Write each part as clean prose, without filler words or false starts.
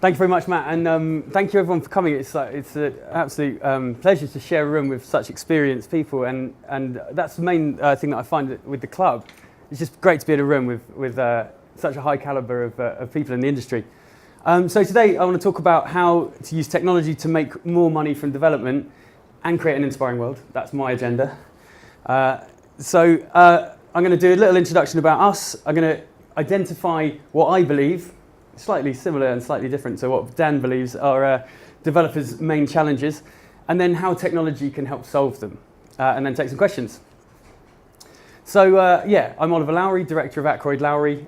Thank you very much, Matt, and thank you everyone for coming. It's an absolute pleasure to share a room with such experienced people, and that's the main thing that I find with the club. It's just great to be in a room with such a high caliber of people in the industry. So today I want to talk about how to use technology to make more money from development and create an inspiring world. That's my agenda. So I'm going to do a little introduction about us. I'm going to identify what I believe, slightly similar and slightly different to what Dan believes are developers' main challenges, and then how technology can help solve them, and then take some questions. So I'm Oliver Lowrie, director of Ackroyd Lowrie.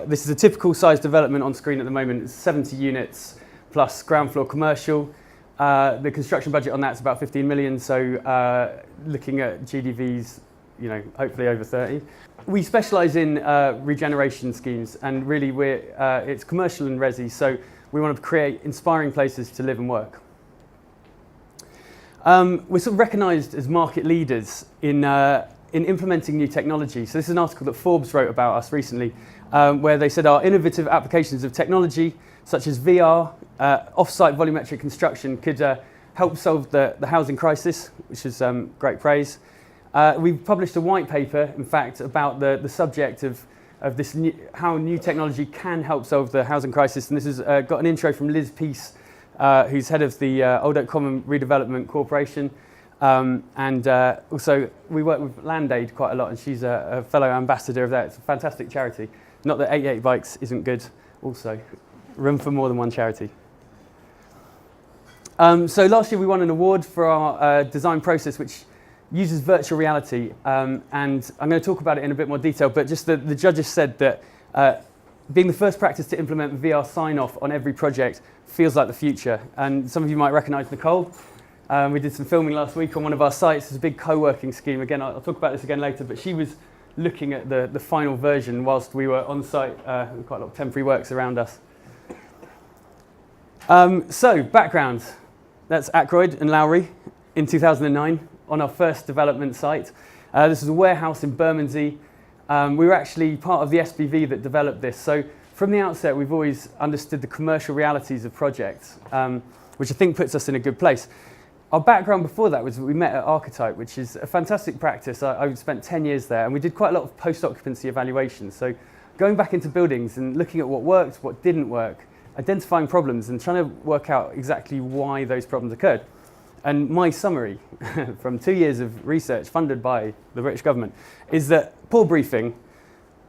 This is a typical size development on screen at the moment. It's 70 units plus ground floor commercial. The construction budget on that's about 15 million, so looking at GDVs, hopefully over 30. We specialise in regeneration schemes, and really it's commercial and resi, so we want to create inspiring places to live and work. We're sort of recognised as market leaders in implementing new technology. So this is an article that Forbes wrote about us recently, where they said our innovative applications of technology, such as VR, off-site volumetric construction, could help solve the housing crisis, which is great praise. We've published a white paper, in fact, about the subject of this how new technology can help solve the housing crisis, and this has got an intro from Liz Peace, who's head of the Old Oak Common Redevelopment Corporation, and also we work with Land Aid quite a lot, and she's a fellow ambassador of that. It's a fantastic charity. Not that 88 Bikes isn't good, also. Room for more than one charity. So last year we won an award for our design process, which uses virtual reality, and I'm going to talk about it in a bit more detail, but just the judges said that being the first practice to implement VR sign-off on every project feels like the future. And some of you might recognise Nicole. We did some filming last week on one of our sites. It's a big co-working scheme. Again, I'll talk about this again later, but she was looking at the final version whilst we were on site, with quite a lot of temporary works around us. So, background. That's Ackroyd and Lowrie in 2009. On our first development site. This was a warehouse in Bermondsey. We were actually part of the SPV that developed this. So from the outset, we've always understood the commercial realities of projects, which I think puts us in a good place. Our background before that was that we met at Archetype, which is a fantastic practice. I spent 10 years there, and we did quite a lot of post-occupancy evaluations. So going back into buildings and looking at what worked, what didn't work, identifying problems, and trying to work out exactly why those problems occurred. And my summary from 2 years of research funded by the British government is that poor briefing,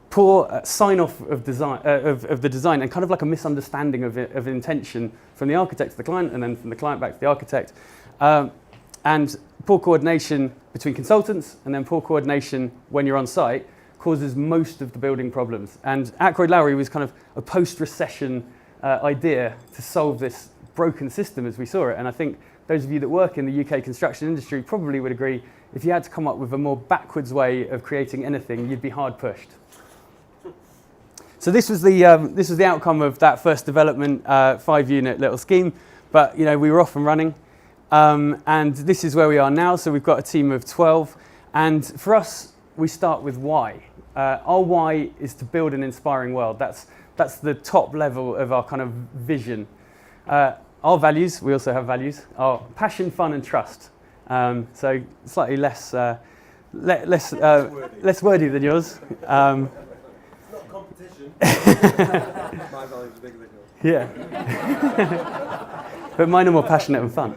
poor sign-off of the design, and kind of like a misunderstanding of intention from the architect to the client, and then from the client back to the architect, and poor coordination between consultants, and then poor coordination when you're on site, causes most of the building problems. And Ackroyd Lowrie was kind of a post-recession idea to solve this broken system as we saw it, and I think those of you that work in the UK construction industry probably would agree, if you had to come up with a more backwards way of creating anything, you'd be hard pushed. So this was the outcome of that first development, 5-unit little scheme, but we were off and running, and this is where we are now. So we've got a team of 12, and for us, we start with why. Our why is to build an inspiring world. That's the top level of our kind of vision. Our values, we also have values, are passion, fun, and trust. So slightly less wordy than yours. It's not competition. My values are bigger than yours. Yeah. But mine are more passionate and fun.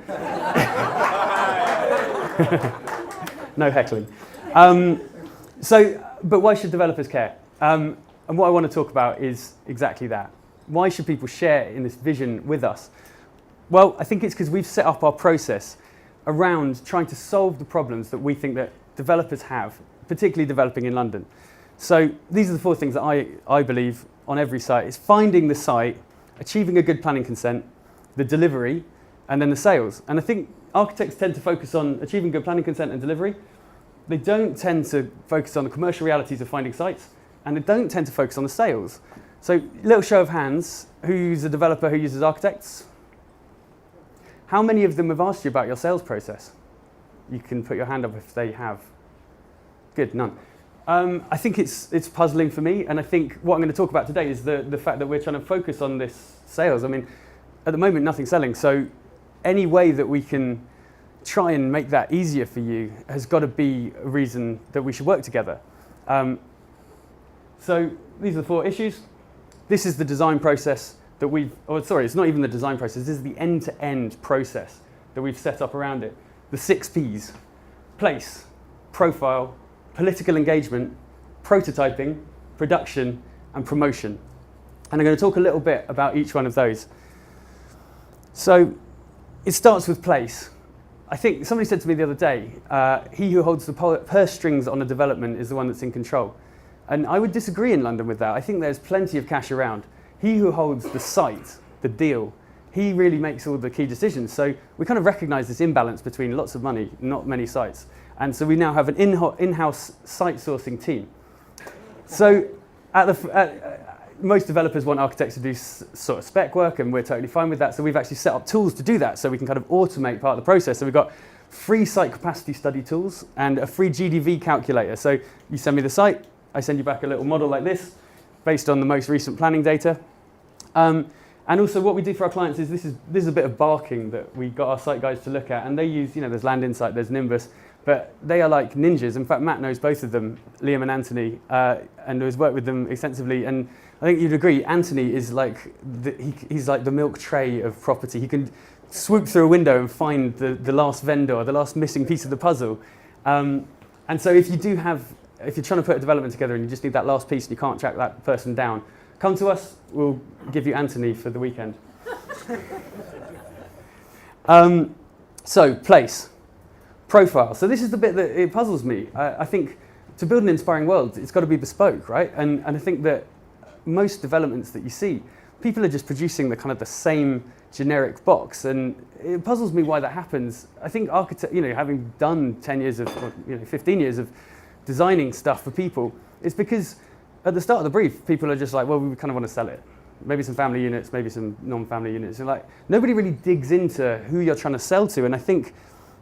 No heckling. But why should developers care? And what I want to talk about is exactly that. Why should people share in this vision with us? Well, I think it's because we've set up our process around trying to solve the problems that we think that developers have, particularly developing in London. So these are the 4 things that I believe on every site. It's finding the site, achieving a good planning consent, the delivery, and then the sales. And I think architects tend to focus on achieving good planning consent and delivery. They don't tend to focus on the commercial realities of finding sites, and they don't tend to focus on the sales. So little show of hands, who's a developer who uses architects? How many of them have asked you about your sales process? You can put your hand up if they have. Good, none. I think it's puzzling for me, and I think what I'm going to talk about today is the fact that we're trying to focus on this sales. I mean, at the moment, nothing's selling, so any way that we can try and make that easier for you has got to be a reason that we should work together. So these are the 4 issues. This is the design process that it's not even the design process, this is the end-to-end process that we've set up around it. The 6 Ps: place, profile, political engagement, prototyping, production, and promotion. And I'm going to talk a little bit about each one of those. So it starts with place. I think somebody said to me the other day, he who holds the purse strings on a development is the one that's in control. And I would disagree in London with that. I think there's plenty of cash around. He who holds the site, the deal, he really makes all the key decisions. So we kind of recognize this imbalance between lots of money, not many sites. And so we now have an in-house site sourcing team. So most developers want architects to do sort of spec work, and we're totally fine with that. So we've actually set up tools to do that, so we can kind of automate part of the process. So we've got free site capacity study tools and a free GDV calculator. So you send me the site, I send you back a little model like this, based on the most recent planning data. And also what we do for our clients is this is a bit of barking that we got our site guys to look at, and they use, there's Land Insight, there's Nimbus, but they are like ninjas. In fact, Matt knows both of them, Liam and Anthony, and has worked with them extensively. And I think you'd agree, Anthony is like he's like the milk tray of property. He can swoop through a window and find the last vendor, the last missing piece of the puzzle. And so if you're trying to put a development together and you just need that last piece and you can't track that person down, come to us, we'll give you Anthony for the weekend. So, place. Profile. So this is the bit that it puzzles me. I think to build an inspiring world, it's got to be bespoke, right? And I think that most developments that you see, people are just producing the same generic box, and it puzzles me why that happens. I think having done 10 years of, 15 years of designing stuff for people, it's because at the start of the brief, people are just like, well, we kind of want to sell it. Maybe some family units, maybe some non-family units. And nobody really digs into who you're trying to sell to, and I think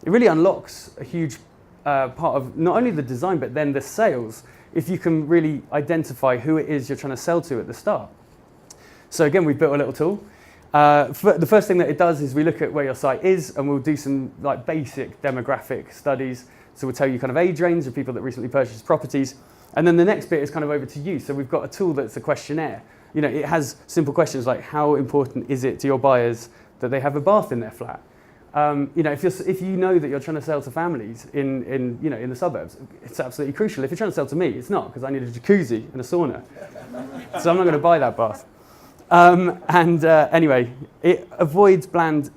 it really unlocks a huge part of not only the design, but then the sales, if you can really identify who it is you're trying to sell to at the start. So again, we've built a little tool. The first thing that it does is we look at where your site is, and we'll do some basic demographic studies. So we'll tell you age range of people that recently purchased properties. And then the next bit is over to you. So we've got a tool that's a questionnaire. It has simple questions like, how important is it to your buyers that they have a bath in their flat? If you know that you're trying to sell to families in the suburbs, it's absolutely crucial. If you're trying to sell to me, it's not, because I need a jacuzzi and a sauna. So I'm not going to buy that bath. Anyway, it avoids bland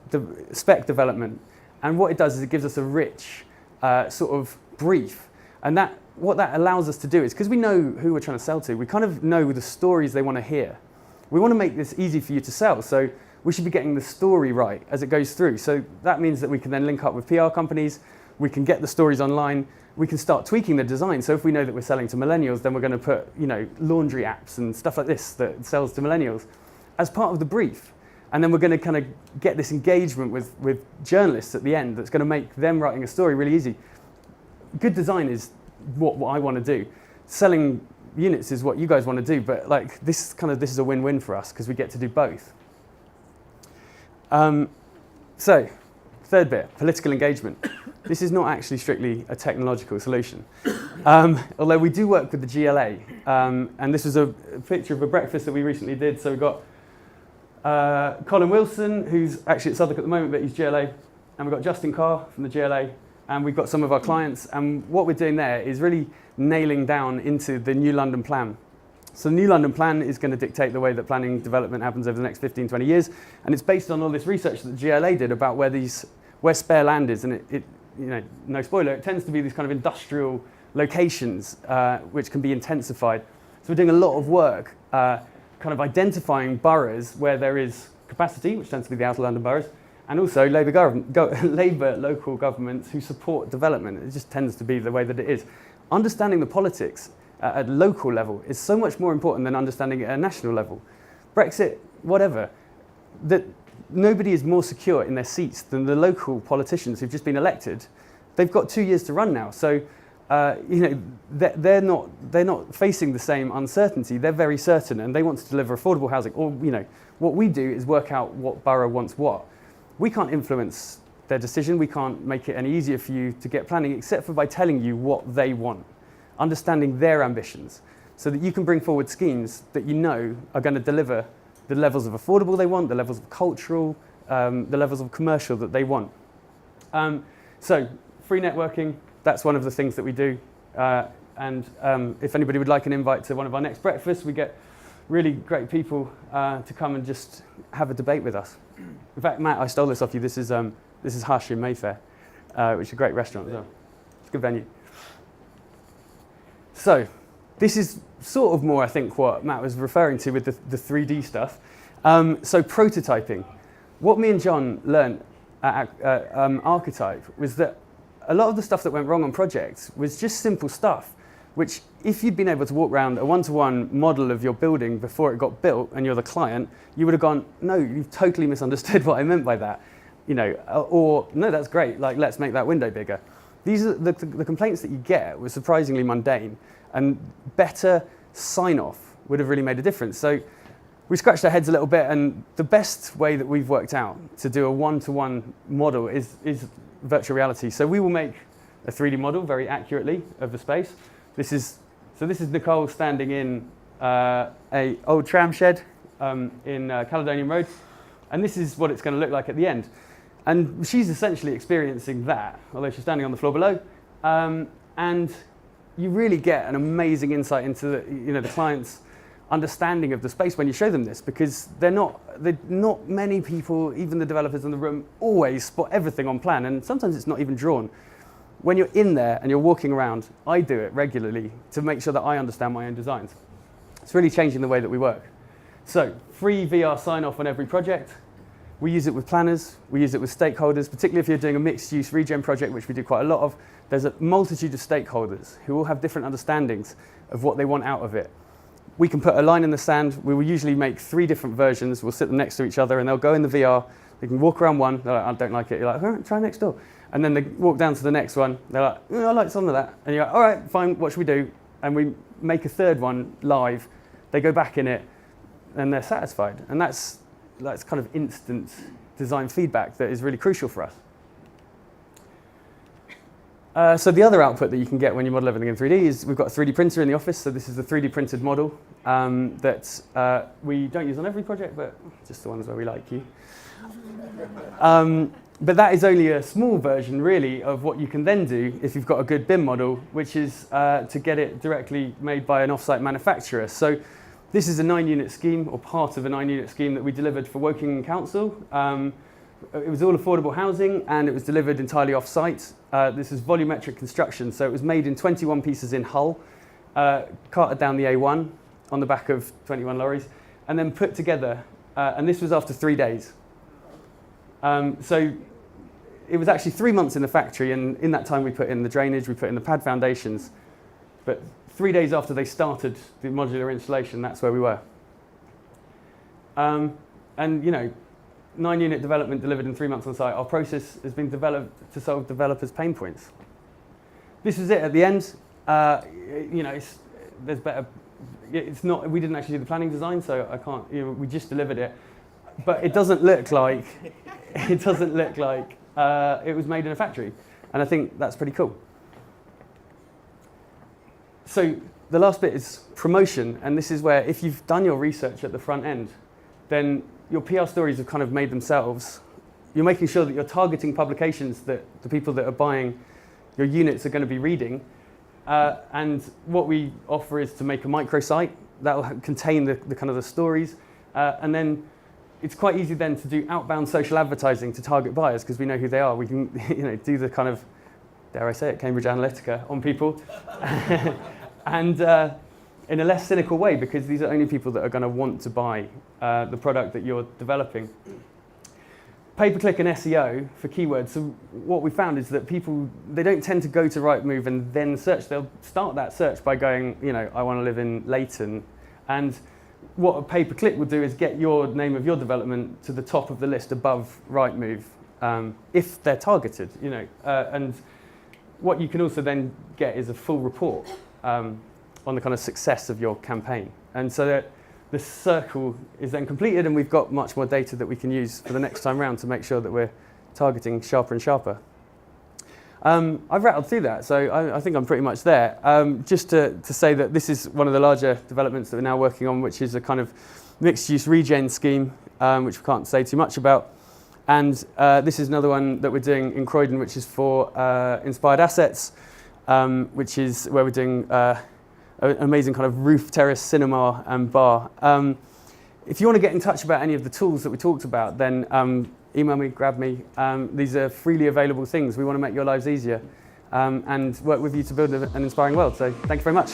spec development. And what it does is it gives us a rich sort of brief. And what that allows us to do is, because we know who we're trying to sell to, we kind of know the stories they want to hear. We want to make this easy for you to sell. So we should be getting the story right as it goes through. So that means that we can then link up with PR companies, we can get the stories online, we can start tweaking the design. So if we know that we're selling to millennials, then we're going to put laundry apps and stuff like this that sells to millennials as part of the brief. And then we're going to get this engagement with journalists at the end that's going to make them writing a story really easy. Good design is what I want to do. Selling units is what you guys want to do, but this is a win-win for us because we get to do both. So, third bit, political engagement. This is not actually strictly a technological solution. Although we do work with the GLA, and this was a picture of a breakfast that we recently did. So we've got Colin Wilson, who's actually at Southwark at the moment, but he's GLA, and we've got Justin Carr from the GLA, and we've got some of our clients, and what we're doing there is really nailing down into the New London Plan. So the New London Plan is going to dictate the way that planning development happens over the next 15, 20 years, and it's based on all this research that the GLA did about where spare land is, and it no spoiler, it tends to be these industrial locations which can be intensified. So we're doing a lot of work identifying boroughs where there is capacity, which tends to be the outer London boroughs, and also Labour local governments who support development. It just tends to be the way that it is. Understanding the politics at local level is so much more important than understanding it at a national level. Brexit, whatever, that nobody is more secure in their seats than the local politicians who've just been elected. They've got 2 years to run now. So they're not facing the same uncertainty. They're very certain, and they want to deliver affordable housing. Or what we do is work out what borough wants what. We can't influence their decision. We can't make it any easier for you to get planning, except for by telling you what they want, understanding their ambitions, so that you can bring forward schemes that you know are going to deliver the levels of affordable they want, the levels of cultural, the levels of commercial that they want. So free networking, that's one of the things that we do. And if anybody would like an invite to one of our next breakfasts, we get really great people to come and just have a debate with us. In fact, Matt, I stole this off you. This is Hush in Mayfair, which is a great restaurant as well. It's a good venue. So this is sort of more, I think, what Matt was referring to with the 3D stuff. So prototyping. What me and John learned at Archetype was that a lot of the stuff that went wrong on projects was just simple stuff, which if you'd been able to walk around a one-to-one model of your building before it got built and you're the client, you would have gone, no, you've totally misunderstood what I meant by that. Or no, that's great, like let's make that window bigger. These are the complaints that you get were surprisingly mundane, and better sign-off would have really made a difference. So we scratched our heads a little bit, and the best way that we've worked out to do a one-to-one model is virtual reality. So we will make a 3D model very accurately of the space. This is Nicole standing in a old tram shed in Caledonian Road, and this is what it's going to look like at the end. And she's essentially experiencing that, although she's standing on the floor below. And you really get an amazing insight into the client's understanding of the space when you show them this, because they're not many people, even the developers in the room, always spot everything on plan, and sometimes it's not even drawn. When you're in there and you're walking around, I do it regularly to make sure that I understand my own designs. It's really changing the way that we work. So, free VR sign-off on every project. We use it with planners, we use it with stakeholders, particularly if you're doing a mixed-use regen project, which we do quite a lot of. There's a multitude of stakeholders who all have different understandings of what they want out of it. We can put a line in the sand. We will usually make 3 different versions. We'll sit them next to each other, and they'll go in the VR. They can walk around one. They're like, I don't like it. You're like, all right, try next door. And then they walk down to the next one. They're like, I like some of that. And you're like, all right, fine, what should we do? And we make a 3rd one live. They go back in it, and they're satisfied. And that's kind of instant design feedback that is really crucial for us. So the other output that you can get when you model everything in 3D is we've got a 3D printer in the office. So this is the 3D printed model that we don't use on every project, but just the ones where we like you. But that is only a small version, really, of what you can then do if you've got a good BIM model, which is to get it directly made by an off-site manufacturer. So this is a 9-unit scheme, or part of a 9-unit scheme that we delivered for Woking Council. It was all affordable housing, and it was delivered entirely off-site. This is volumetric construction, so it was made in 21 pieces in Hull, carted down the A1 on the back of 21 lorries, and then put together, and this was after 3 days. So it was actually 3 months in the factory, and in that time we put in the drainage, we put in the pad foundations, but 3 days after they started the modular installation, that's where we were. And 9-unit development delivered in 3 months on site. Our process has been developed to solve developers' pain points. This is it at the end. There's better. It's not. We didn't actually do the planning design, so I can't. We just delivered it, but it doesn't look like it was made in a factory, and I think that's pretty cool. So the last bit is promotion, and this is where if you've done your research at the front end, then your PR stories have kind of made themselves. You're making sure that you're targeting publications that the people that are buying your units are going to be reading. And what we offer is to make a microsite that will contain the kind of the stories. And then it's quite easy then to do outbound social advertising to target buyers because we know who they are. We can do the kind of, dare I say it, Cambridge Analytica on people. And in a less cynical way, because these are only people that are going to want to buy the product that you're developing. Pay-per-click and SEO for keywords. So what we found is that people, they don't tend to go to Rightmove and then search. They'll start that search by going, I want to live in Leighton. And what a pay-per-click will do is get your name of your development to the top of the list above Rightmove, if they're targeted, and what you can also then get is a full report on the kind of success of your campaign. And so that the circle is then completed, and we've got much more data that we can use for the next time round to make sure that we're targeting sharper and sharper. I've rattled through that, so I think I'm pretty much there. Just to say that this is one of the larger developments that we're now working on, which is a kind of mixed-use regen scheme, which we can't say too much about. And this is another one that we're doing in Croydon, which is for inspired assets, which is where we're doing an amazing kind of roof terrace cinema and bar. If you want to get in touch about any of the tools that we talked about, then email me, grab me. These are freely available things. We want to make your lives easier and work with you to build an inspiring world. So thank you very much.